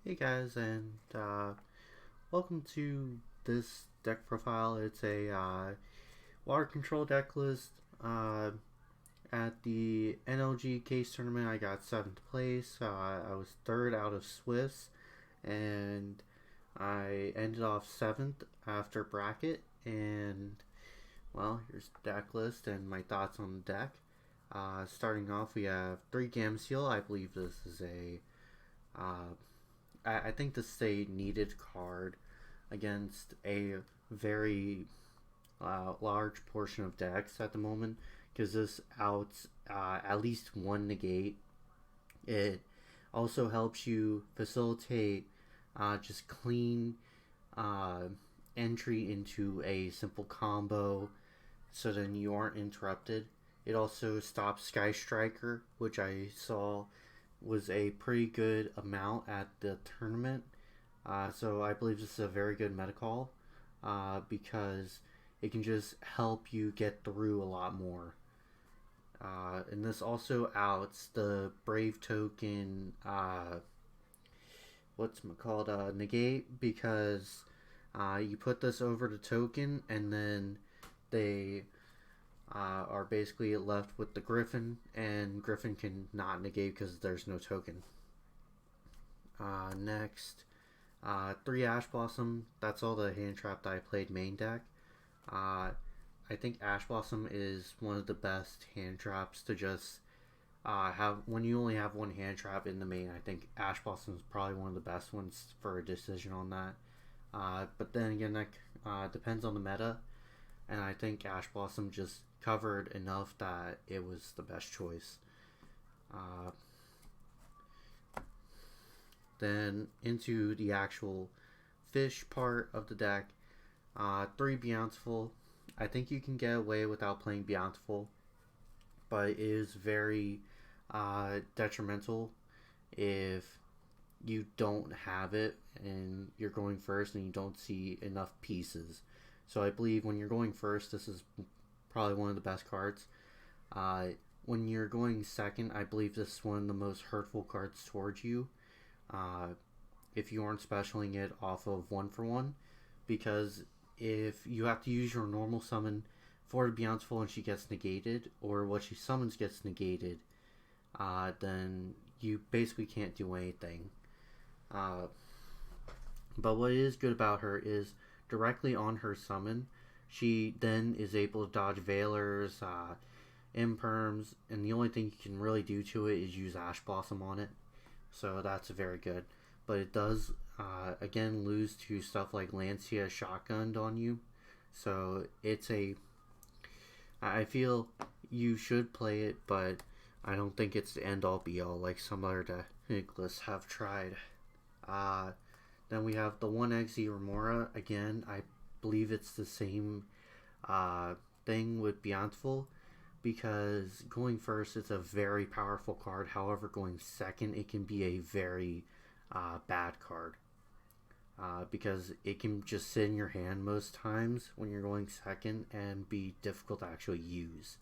Hey guys, and welcome to this deck profile. It's a water control deck list. At the NLG case tournament, I got 7th place. I was 3rd out of Swiss, and I ended off 7th after bracket. And well, here's the deck list and my thoughts on the deck. Starting off, we have 3 Gamseal. I believe this is uh, I think this is a needed card against a very large portion of decks at the moment because this outs at least one negate. It also helps you facilitate just clean uh, entry into a simple combo so then you aren't interrupted. It also stops Sky Striker, which I saw was a pretty good amount at the tournament. So I believe this is a very good meta call because it can just help you get through a lot more. And this also outs the Brave token, what's it called, negate, because you put this over the token and then they are basically left with the Griffin, and Griffin can not negate because there's no token. Next, 3 Ash Blossom. That's all the hand trap that I played main deck. I think Ash Blossom is one of the best hand traps to just have when you only have one hand trap in the main. I think Ash Blossom is probably one of the best ones for a decision on that. But then again, that depends on the meta, and I think Ash Blossom just covered enough that it was the best choice. Uh, then into the actual fish part of the deck, 3 Bountiful. I think you can get away without playing Bountiful, but it is very detrimental if you don't have it and you're going first and you don't see enough pieces. So I believe when you're going first, this is probably one of the best cards. Uh, when you're going second, I believe this is one of the most hurtful cards towards you. Uh, if you aren't specialing it off of 1-for-1, because if you have to use your normal summon for the Bountiful and she gets negated, or what she summons gets negated, then you basically can't do anything. Uh, but what is good about her is directly on her summon, she then is able to dodge Veilers, Imperms, and the only thing you can really do to it is use Ash Blossom on it. So that's very good. But it does, again, lose to stuff like Lancia shotgunned on you. So it's a. I feel you should play it, but I don't think it's the end all be all like some other decks have tried. Uh, then we have the 1XZ Remora. Again, I believe it's the same thing with Bountiful, because going first it's a very powerful card. However, going second it can be a very bad card because it can just sit in your hand most times when you're going second and be difficult to actually use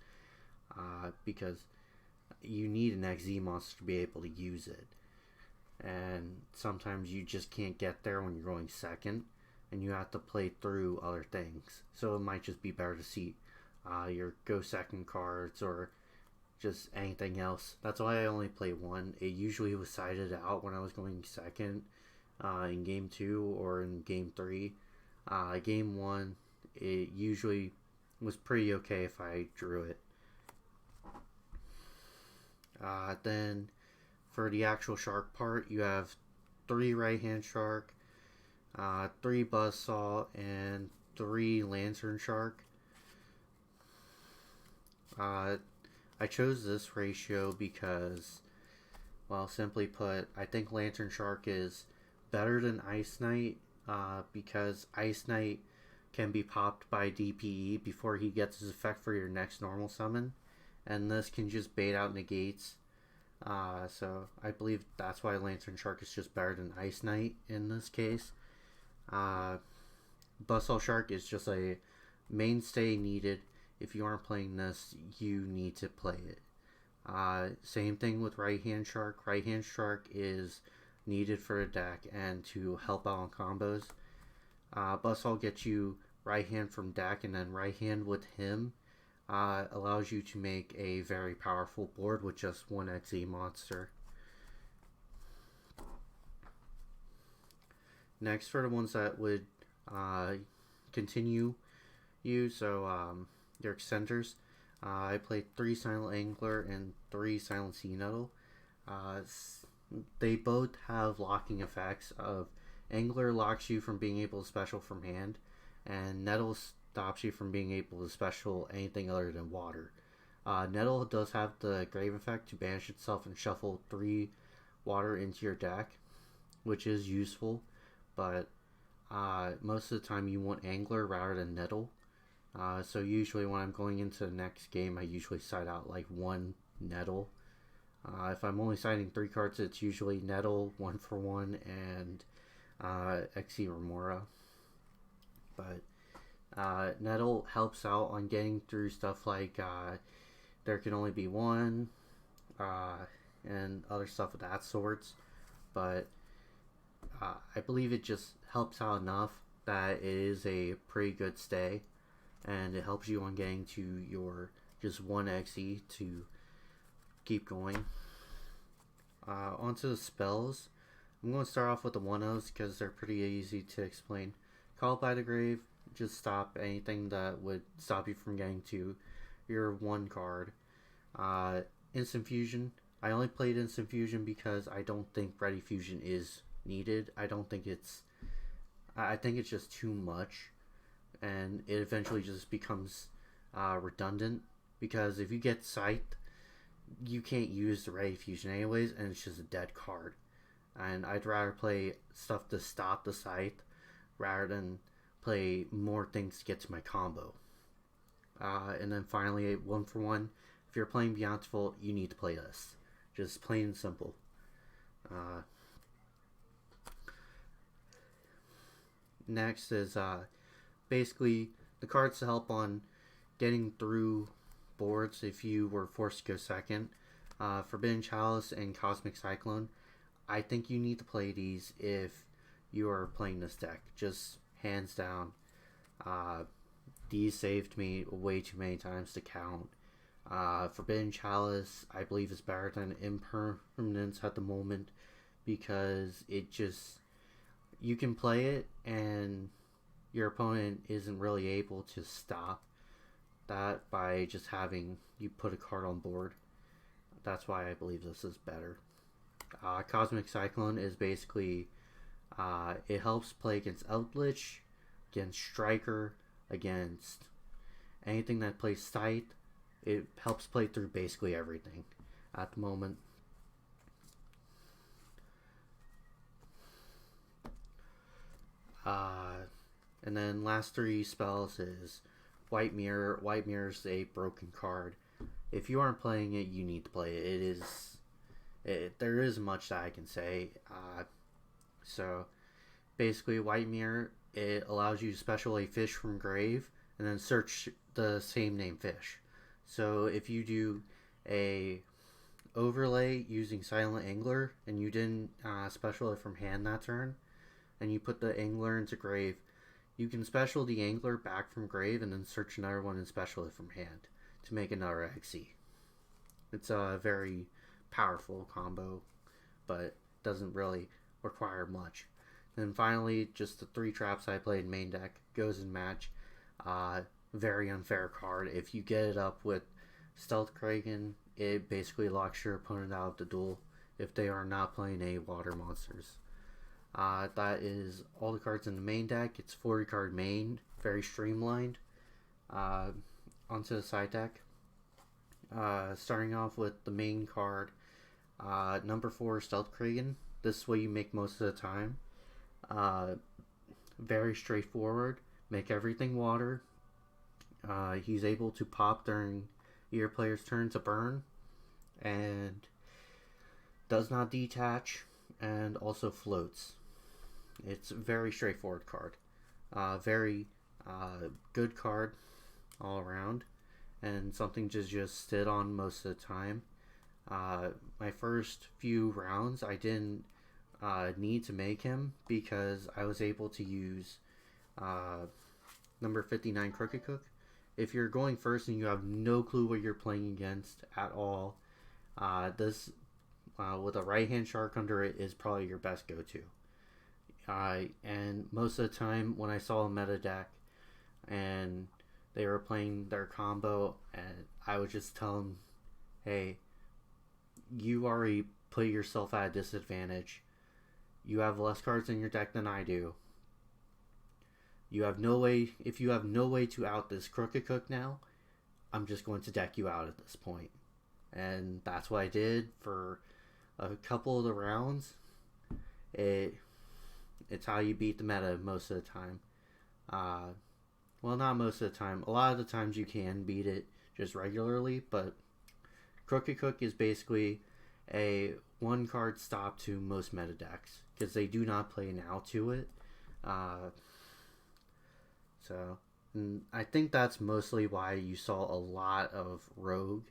because you need an XZ monster to be able to use it, and sometimes you just can't get there when you're going second and you have to play through other things. So it might just be better to see your go second cards or just anything else. That's why I only play one. It usually was sided out when I was going second in game 2 or in game 3. Game 1, it usually was pretty okay if I drew it. Then for the actual shark part, you have 3 right hand shark, 3 buzzsaw, and 3 lantern shark. I chose this ratio because, well, simply put, I think Lantern Shark is better than Ice Knight because Ice Knight can be popped by DPE before he gets his effect for your next normal summon, and this can just bait out negates. So I believe that's why Lantern Shark is just better than Ice Knight in this case. Buzzsaw Shark is just a mainstay needed. If you aren't playing this, you need to play it. Same thing with Right Hand Shark. Right Hand Shark is needed for a deck and to help out on combos. Buzzsaw gets you right hand from deck, and then right hand with him allows you to make a very powerful board with just one XE monster. Next, for the ones that would continue you, so your extenders, I played 3 Silent Angler and 3 Silent Sea Nettle. They both have locking effects. Of Angler locks you from being able to special from hand, and Nettle stops you from being able to special anything other than water. Nettle does have the grave effect to banish itself and shuffle 3 water into your deck, which is useful, but most of the time you want Angler rather than Nettle. So usually when I'm going into the next game, I usually side out like 1 Nettle. If I'm only siding 3 cards, it's usually Nettle, 1 for 1, and XE Remora. But Nettle helps out on getting through stuff like there can only be 1, and other stuff of that sorts. But I believe it just helps out enough that it is a pretty good stay, and it helps you on getting to your just 1 XE to keep going. Onto the spells. I'm going to start off with the 1-0s because they're pretty easy to explain. Call by the Grave, just stop anything that would stop you from getting to your 1 card. Instant Fusion. I only played Instant Fusion because I don't think Ready Fusion is needed. I think it's just too much, and it eventually just becomes redundant, because if you get Scythe, you can't use the Ready Fusion anyways, and it's just a dead card. And I'd rather play stuff to stop the Scythe rather than play more things to get to my combo. And then finally, 1 for 1. If you're playing Bountiful, you need to play this. Just plain and simple. Next is basically the cards to help on getting through boards if you were forced to go second. Forbidden Chalice and Cosmic Cyclone. I think you need to play these if you are playing this deck. Just hands down. These saved me way too many times to count. Forbidden Chalice, I believe, is better than Impermanence at the moment, because it just, you can play it and your opponent isn't really able to stop that by just having you put a card on board. That's why I believe this is better. Cosmic Cyclone is basically, it helps play against Eldritch, against Striker, against anything that plays Scythe. It helps play through basically everything at the moment. And then last 3 spells is White Mirror. White Mirror is a broken card. If you aren't playing it, you need to play it. There is much that I can say. So basically, White Mirror, it allows you to special a fish from grave and then search the same name fish. So if you do a overlay using Silent Angler and you didn't special it from hand that turn, and you put the Angler into grave, you can special the Angler back from grave and then search another one and special it from hand to make another XE. It's a very powerful combo, but doesn't really require much. And finally, just the 3 traps I played in main deck. Goes in match. Very unfair card. If you get it up with Stealth Kraken, it basically locks your opponent out of the duel if they are not playing any water monsters. That is all the cards in the main deck. It's 40 card main, very streamlined. Onto the side deck. Starting off with the main card, number 4, Stealth Kraken. This is what you make most of the time. Very straightforward. Make everything water. He's able to pop during your player's turn to burn, and does not detach, and also floats. It's a very straightforward card. Very good card all around, and something to just sit on most of the time. My first few rounds, I didn't need to make him because I was able to use number 59 Crooked Cook. If you're going first and you have no clue what you're playing against at all, this with a right hand shark under it is probably your best go-to. And most of the time when I saw a meta deck and they were playing their combo, and I would just tell them, hey, you already put yourself at a disadvantage. You have less cards in your deck than I do. You have no way, if you have no way to out this Crooked Cook now, I'm just going to deck you out at this point. And that's what I did for a couple of the rounds. It's how you beat the meta most of the time. Well, not most of the time. A lot of the times you can beat it just regularly, but Crooked Cook is basically a one card stop to most meta decks because they do not play now to it. So I think that's mostly why you saw a lot of Rogue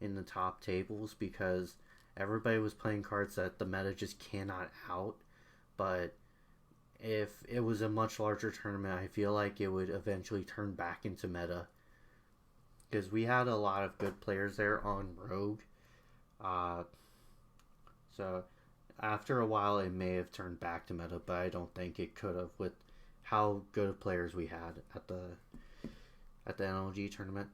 in the top tables, because everybody was playing cards that the meta just cannot out. But if it was a much larger tournament, I feel like it would eventually turn back into meta, because we had a lot of good players there on Rogue. So after a while it may have turned back to meta, but I don't think it could have with how good of players we had at the NLG tournament.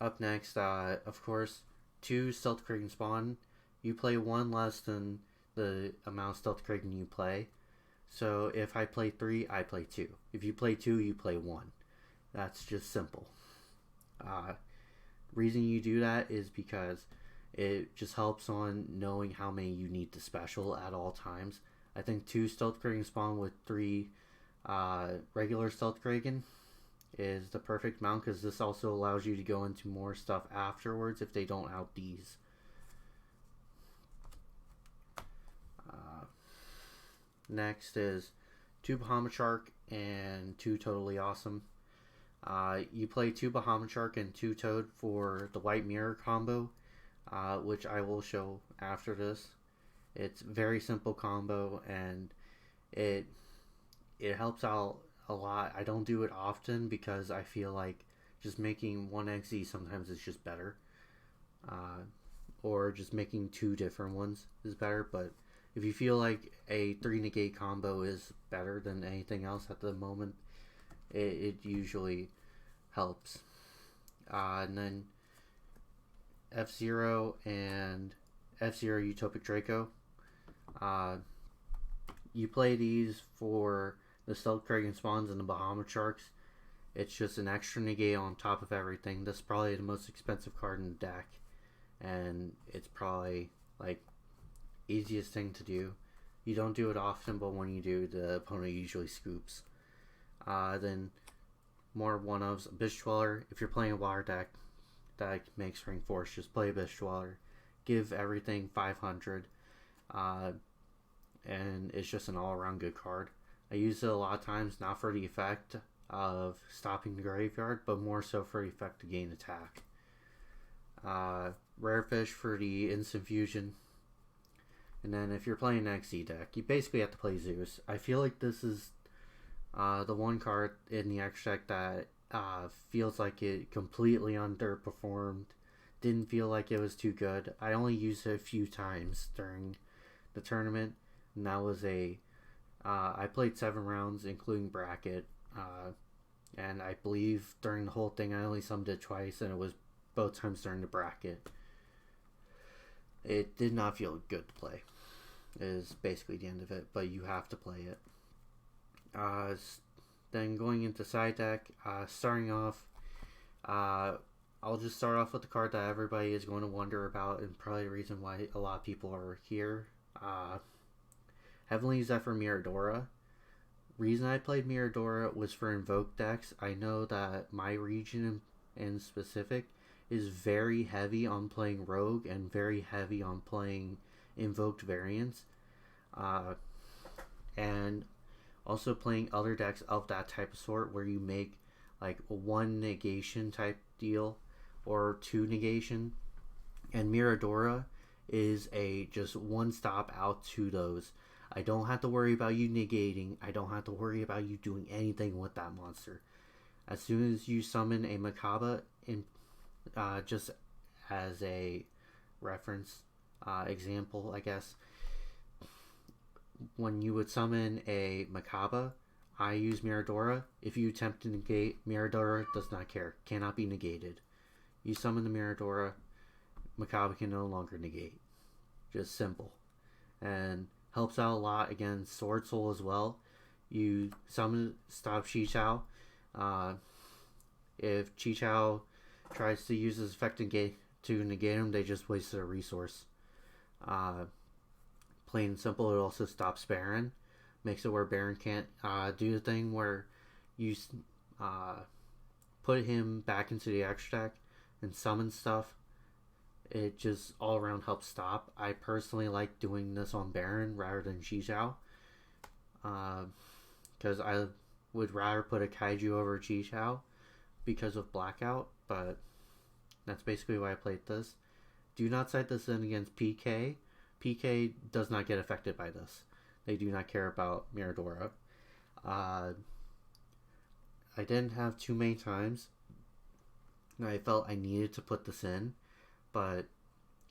Up next, of course, 2 Stealth Kraken spawn. You play 1 less than the amount of Stealth Kraken you play. So if I play 3, I play 2. If you play 2, you play 1. That's just simple. Reason you do that is because it just helps on knowing how many you need to special at all times. I think 2 Stealth Kraken spawn with 3 regular Stealth Kraken is the perfect amount, because this also allows you to go into more stuff afterwards if they don't out these. Next is 2 Bahamut Shark and 2 Totally Awesome. You play 2 Bahamut Shark and 2 Toad for the White Mirror combo, which I will show after this. It's very simple combo, and it helps out a lot. I don't do it often because I feel like just making 1 XZ sometimes is just better. Or just making 2 different ones is better, but if you feel like a 3 negate combo is better than anything else at the moment, it usually helps. And then F-Zero and F-Zero Utopic Draco. You play these for the Stealth Kraken spawns and the Bahamut Sharks. It's just an extra negate on top of everything. This is probably the most expensive card in the deck, and it's probably like easiest thing to do. You don't do it often, but when you do, the opponent usually scoops. Then more one-ofs. Abyss Dweller. If you're playing a water deck that makes Ring Force, just play Abyss Dweller. Give everything 500. And it's just an all-around good card. I use it a lot of times, not for the effect of stopping the graveyard, but more so for the effect to gain attack. Rare Fish for the instant fusion. And then if you're playing an XZ deck, you basically have to play Zeus. I feel like this is the one card in the X deck that feels like it completely underperformed. Didn't feel like it was too good. I only used it a few times during the tournament, and that was I played 7 rounds, including bracket, and I believe during the whole thing I only summed it twice, and it was both times during the bracket. It did not feel good to play, is basically the end of it, but you have to play it. Then going into side deck, starting off, I'll just start off with the card that everybody is going to wonder about, and probably the reason why a lot of people are here. Heavenly Zephyr Miradora. Reason I played Miradora was for Invoke decks. I know that my region in specific is very heavy on playing Rogue and very heavy on playing Invoked variants. And also playing other decks of that type of sort where you make like a 1 negation type deal or 2 negation. And Miradora is a just one stop out to those. I don't have to worry about you negating. I don't have to worry about you doing anything with that monster. As soon as you summon a Macabre, in just as a reference example, I guess, when you would summon a Macabre, I use Miradora. If you attempt to negate, Miradora does not care. Cannot be negated. You summon the Miradora, Macabre can no longer negate. Just simple. And helps out a lot against Sword Soul as well. You summon, stop Chichao. If Chichao tries to use his effect to negate him, they just wasted a resource. Plain and simple, it also stops Baron. Makes it where Baron can't do the thing where you put him back into the extra deck and summon stuff. It just all around helps stop. I personally like doing this on Baron rather than Chichao. Because I would rather put a Kaiju over Chichao because of Blackout, but that's basically why I played this. Do not cite this in against PK. PK does not get affected by this. They do not care about Miradora. I didn't have too many times I felt I needed to put this in, but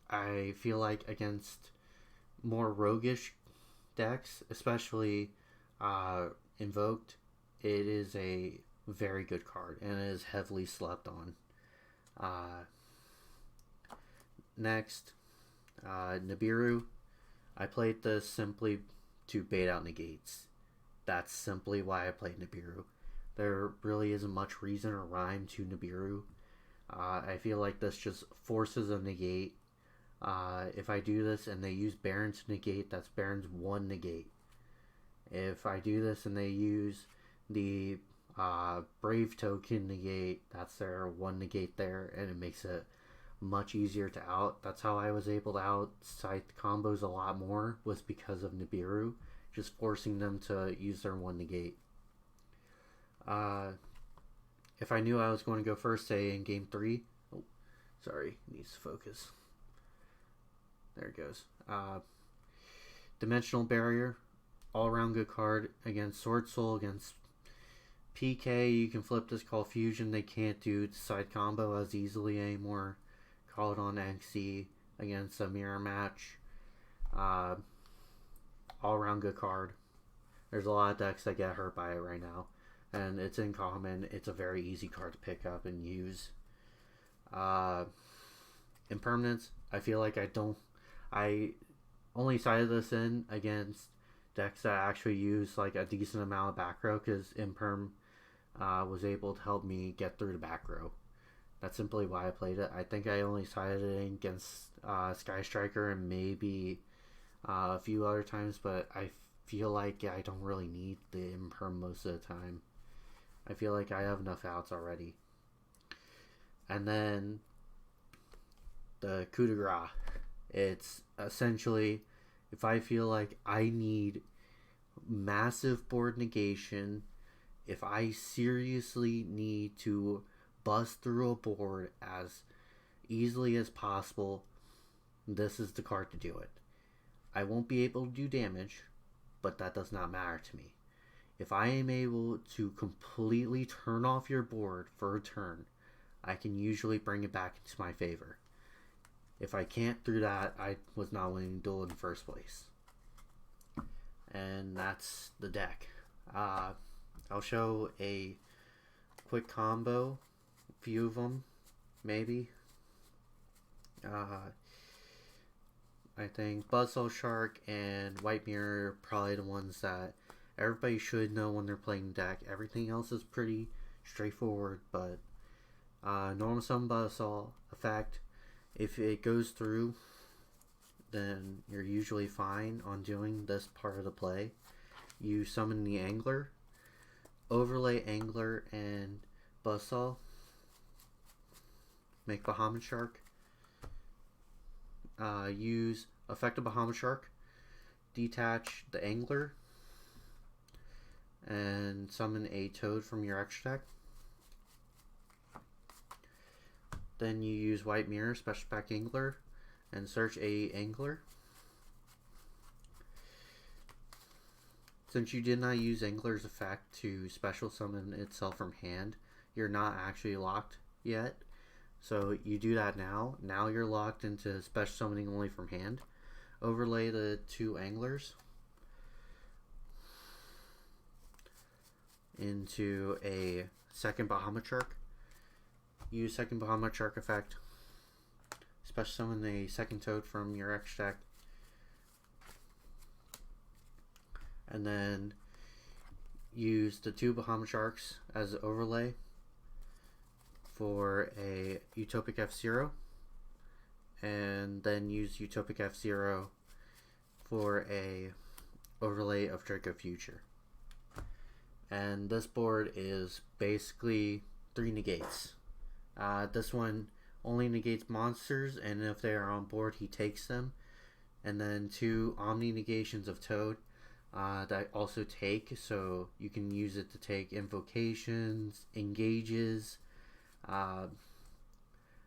I feel like against more roguish decks, especially Invoked, it is a very good card and it is heavily slept on. Next, Nibiru. I played this simply to bait out negates. That's simply why I played Nibiru. There really isn't much reason or rhyme to Nibiru. I feel like this just forces a negate. If I do this and they use Baron to negate, that's Baron's one negate. If I do this and they use the Brave token negate, that's their one negate there, and it makes it much easier to out. That's how I was able to out Scythe combos a lot more, was because of Nibiru, just forcing them to use their one negate. If I knew I was going to go first, say in game 3, oh, sorry, needs to focus. There it goes. Dimensional Barrier, all around good card against Sword Soul, against PK. You can flip this, call Fusion. They can't do the side combo as easily anymore. Call it on XC against a mirror match. All around good card. There's a lot of decks that get hurt by it right now, and it's in common. It's a very easy card to pick up and use. Impermanence, I feel like I only sided this in against decks that actually use like a decent amount of back row, because Imperm was able to help me get through the back row. That's simply why I played it. I think I only sided it in against Sky Striker and maybe a few other times, but I feel like I don't really need the Imperm most of the time. I feel like I have enough outs already. And then the coup de grace. It's essentially, if I feel like I need massive board negation, if I seriously need to bust through a board as easily as possible, this is the card to do it. I won't be able to do damage, but that does not matter to me. If I am able to completely turn off your board for a turn, I can usually bring it back into my favor. If I can't do that, I was not winning the duel in the first place. And that's the deck. I'll show a quick combo, a few of them, maybe. I think Buzzsaw Shark and White Mirror are probably the ones that everybody should know when they're playing deck. Everything else is pretty straightforward, but normal summon Buzzsaw effect, if it goes through, then you're usually fine on doing this part of the play. You summon the Angler, overlay Angler and Buzzsaw, make Bahamut Shark, use effect of Bahamut Shark, detach the Angler, and summon a Toad from your extra deck. Then you use White Mirror, Special Pack Angler, and search a angler. Since you did not use Angler's effect to special summon itself from hand, you're not actually locked yet. So you do that now. Now you're locked into special summoning only from hand. Overlay the 2 anglers into a second Bahamut Shark. Use second Bahamut Shark effect. Special summon a second Toad from your X deck. And then use the 2 Bahamut Sharks as overlay for a Utopic F-Zero. And then use Utopic F-Zero for a overlay of Draco Future. And this board is basically 3 negates. This one only negates monsters, and if they are on board, he takes them. And then 2 Omni negations of Toad that also take, so you can use it to take invocations, engages. I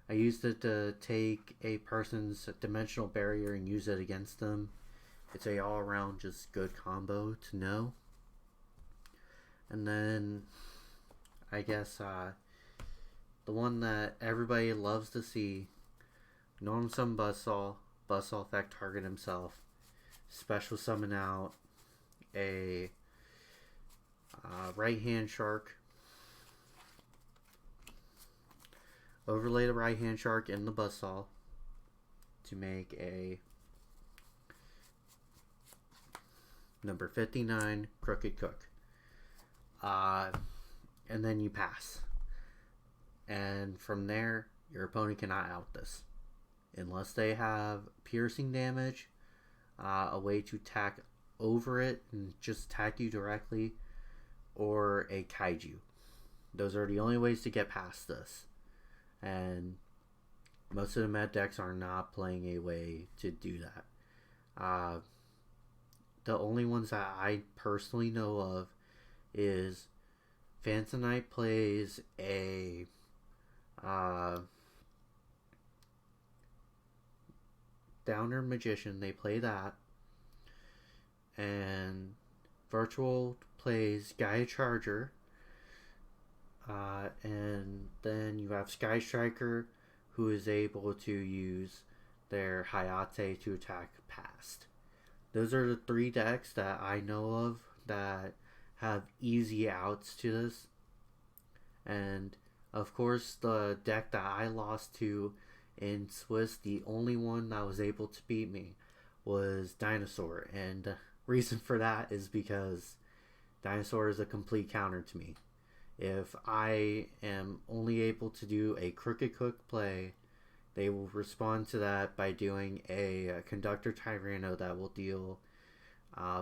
used it to take a person's dimensional barrier and use it against them. It's a all-around just good combo to know. And then I guess the one that everybody loves to see, Norm Summon Buzzsaw, Buzzsaw effect target himself, special summon out a right hand shark, overlay the right hand shark in the Buzzsaw to make a number 59 Crooked Cook. And then you pass. And from there, your opponent cannot out this. Unless they have piercing damage, a way to tack over it and just attack you directly, or a kaiju. Those are the only ways to get past this. And most of the Met decks are not playing a way to do that. The only ones that I personally know of is Phantom Knight plays a Downer Magician. They play that. And Virtual plays Gaia Charger. And then you have Sky Striker, who is able to use their Hayate to attack past. Those are the 3 decks that I know of that have easy outs to this. And of course, the deck that I lost to in Swiss, the only one that was able to beat me was Dinosaur. And the reason for that is because Dinosaur is a complete counter to me. If I am only able to do a Crooked Cook play, they will respond to that by doing a Conductor Tyranno that will deal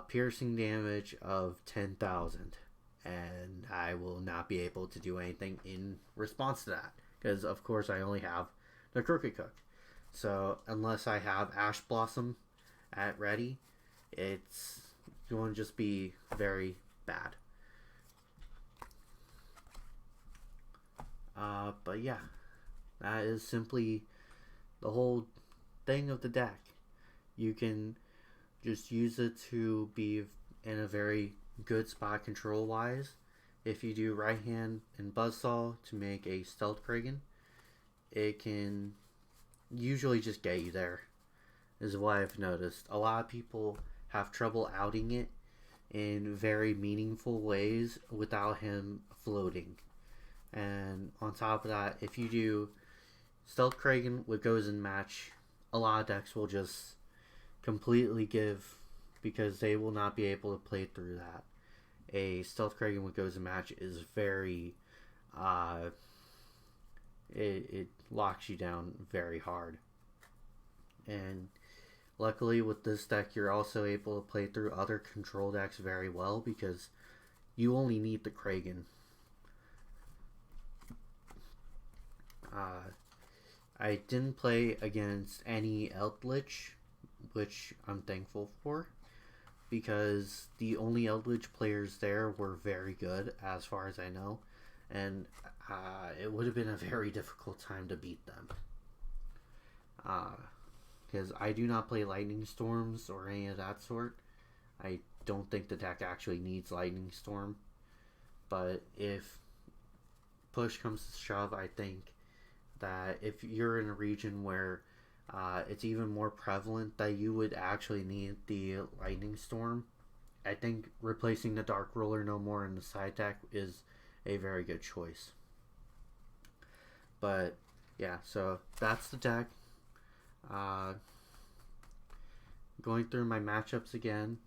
piercing damage of 10,000. And I will not be able to do anything in response to that. Because, of course, I only have the Crooked Cook. So, unless I have Ash Blossom at ready, it's going to just be very bad. But yeah, that is simply the whole thing of the deck. You can just use it to be in a very good spot control wise. If you do right hand and Buzzsaw to make a Stealth Kraken, it can usually just get you there, is what I've noticed. A lot of people have trouble outing it in very meaningful ways without him floating. And on top of that, if you do Stealth Kraken with Goes in Match, a lot of decks will just completely give, because they will not be able to play through that. A Stealth Kraken with Goes in Match is very, it locks you down very hard. And luckily with this deck, you're also able to play through other control decks very well, because you only need the Kraken. I didn't play against any Eldritch, which I'm thankful for, because the only Eldritch players there were very good, as far as I know, and it would have been a very difficult time to beat them. because I do not play Lightning Storms or any of that sort. I don't think the deck actually needs Lightning Storm. But if push comes to shove, I think that if you're in a region where it's even more prevalent that you would actually need the Lightning Storm, I think replacing the Dark Ruler no more in the side deck is a very good choice. But yeah, so that's the deck. Going through my matchups again,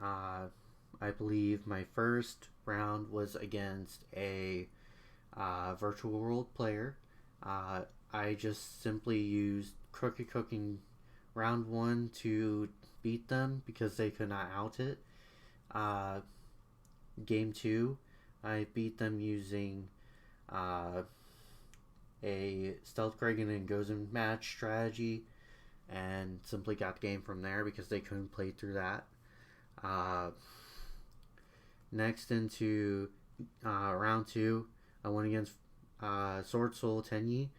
I believe my first round was against a virtual world player. I just simply used Crooked Cooking round 1 to beat them because they could not out it. Game 2, I beat them using a Stealth Kraken and Gozen match strategy and simply got the game from there because they couldn't play through that. Next into round 2, I went against Sword Soul Tenyi.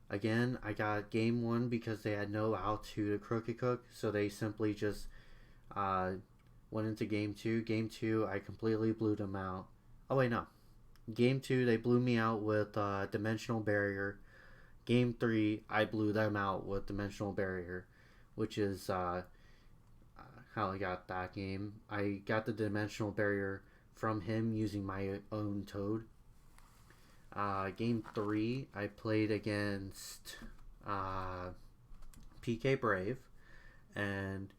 Again, I got game 1 because they had no out to the Crooked Cook, so they simply just went into game 2. Game 2, I completely blew them out. Oh wait, no. Game 2, they blew me out with Dimensional Barrier. Game 3, I blew them out with Dimensional Barrier, which is how I got that game. I got the Dimensional Barrier from him using my own Toad. Game 3, I played against PK Brave, and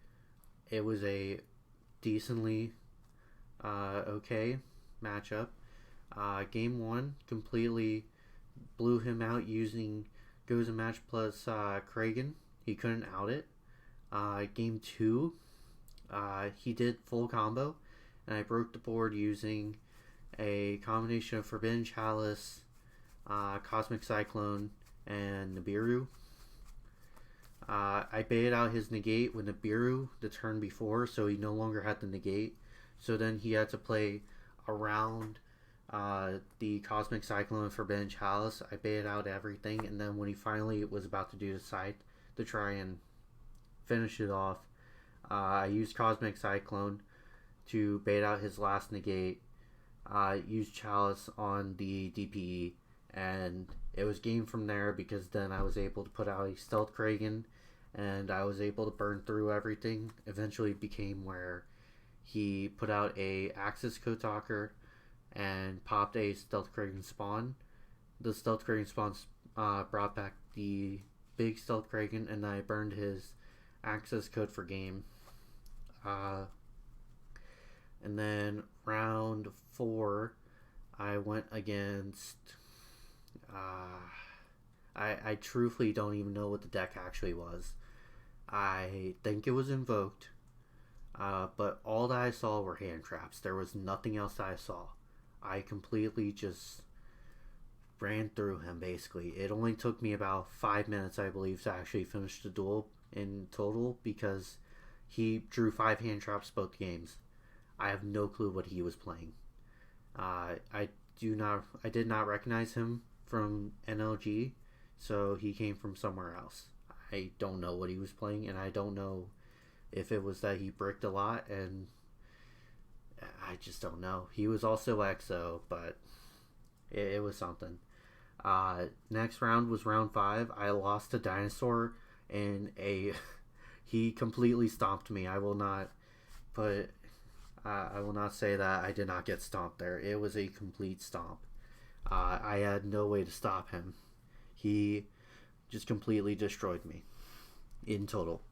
it was a decently okay matchup. Game 1, completely blew him out using Goes a Match plus Kragen. He couldn't out it. Game 2, he did full combo, and I broke the board using a combination of Forbidden Chalice, Cosmic Cyclone, and Nibiru. I baited out his negate with Nibiru the turn before, so he no longer had the negate. So then he had to play around the Cosmic Cyclone and Forbidden Chalice. I baited out everything, and then when he finally was about to do the side to try and finish it off, I used Cosmic Cyclone to bait out his last negate. Used Chalice on the DPE, and it was game from there because then I was able to put out a Stealth Kragen, and I was able to burn through everything. Eventually it became where he put out a Axis Kotaker and popped a Stealth Kragen spawn. The Stealth Kragen spawn brought back the big Stealth Kragen, and I burned his Axis code for game. And then round 4, I went against. I truthfully don't even know what the deck actually was. I think it was Invoked, but all that I saw were hand traps. There was nothing else that I saw. I completely just ran through him, basically. It only took me about 5 minutes, I believe, to actually finish the duel in total because he drew 5 hand traps both games. I have no clue what he was playing. I did not recognize him from NLG, so he came from somewhere else. I don't know what he was playing, and I don't know if it was that he bricked a lot, and I just don't know. He was also EXO, but it was something. Next round was round 5. I lost to Dinosaur in a... he completely stomped me. I will not say that I did not get stomped there. It was a complete stomp. I had no way to stop him. He just completely destroyed me in total.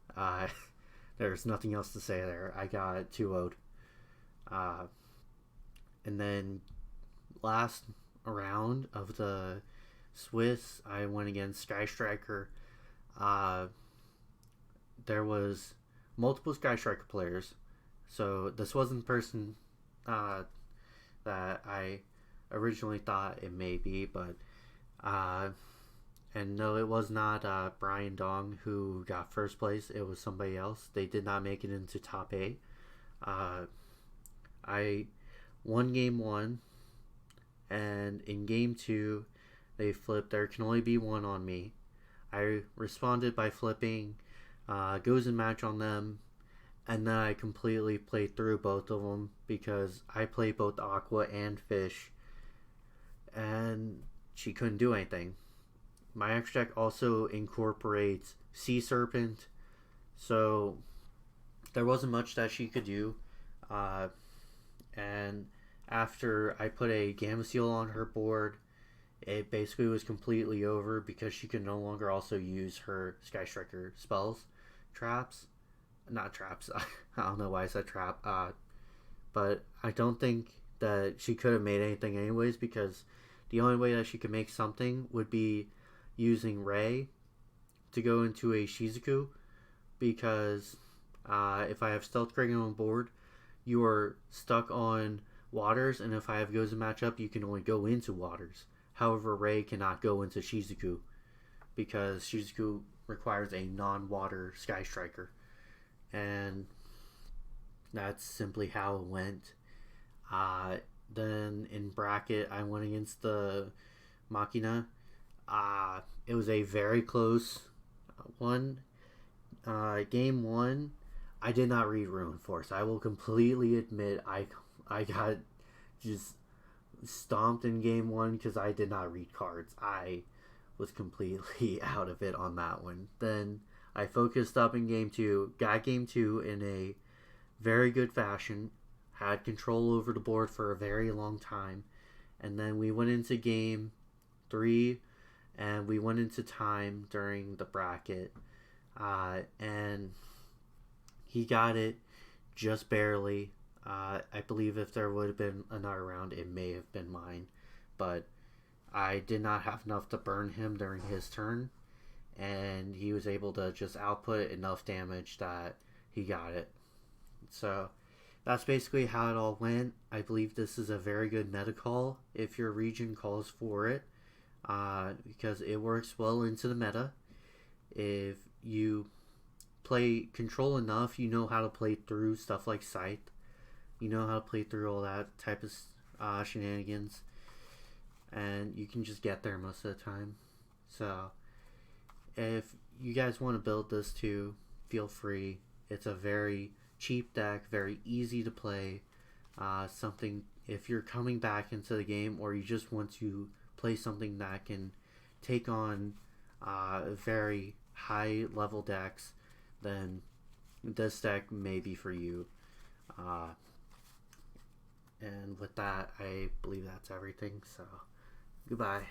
There's nothing else to say there. I got 2-0'd. And then last round of the Swiss, I went against Sky Striker. There was multiple Sky Striker players. So this wasn't the person that I originally thought it may be, but and no, it was not Brian Dong who got first place. It was somebody else. They did not make it into top 8. I won game 1, and in game 2, they flipped. There can only be one on me. I responded by flipping goes and match on them, and then I completely played through both of them because I play both Aqua and Fish, and she couldn't do anything. My extra deck also incorporates Sea Serpent, so there wasn't much that she could do. And after I put a Gamma Seal on her board, it basically was completely over because she could no longer also use her Sky Striker spells, traps, not traps. I don't know why I said trap. But I don't think that she could have made anything anyways, because the only way that she could make something would be using Ray to go into a Shizuku, because if I have Stealth Kraken on board, you are stuck on waters, and if I have Gozen match up, you can only go into waters. However, Ray cannot go into Shizuku because Shizuku requires a non-water Sky Striker, and that's simply how it went. Then in bracket, I went against the Machina. It was a very close one. Game one, I did not read Ruin Force. I will completely admit I got just stomped in game one because I did not read cards. I was completely out of it on that one. Then I focused up in game two, got game two in a very good fashion, had control over the board for a very long time, and then we went into game three, and we went into time during the bracket, and he got it just barely. I believe if there would have been another round, it may have been mine, but I did not have enough to burn him during his turn, and he was able to just output enough damage that he got it. So that's basically how it all went. I believe this is a very good meta call if your region calls for it, because it works well into the meta. If you play control enough, you know how to play through stuff like Scythe. You know how to play through all that type of shenanigans, and you can just get there most of the time. So if you guys want to build this too, feel free. It's a very cheap deck, very easy to play. Something, if you're coming back into the game or you just want to play something that can take on very high level decks, then this deck may be for you. And with that, I believe that's everything. So, goodbye.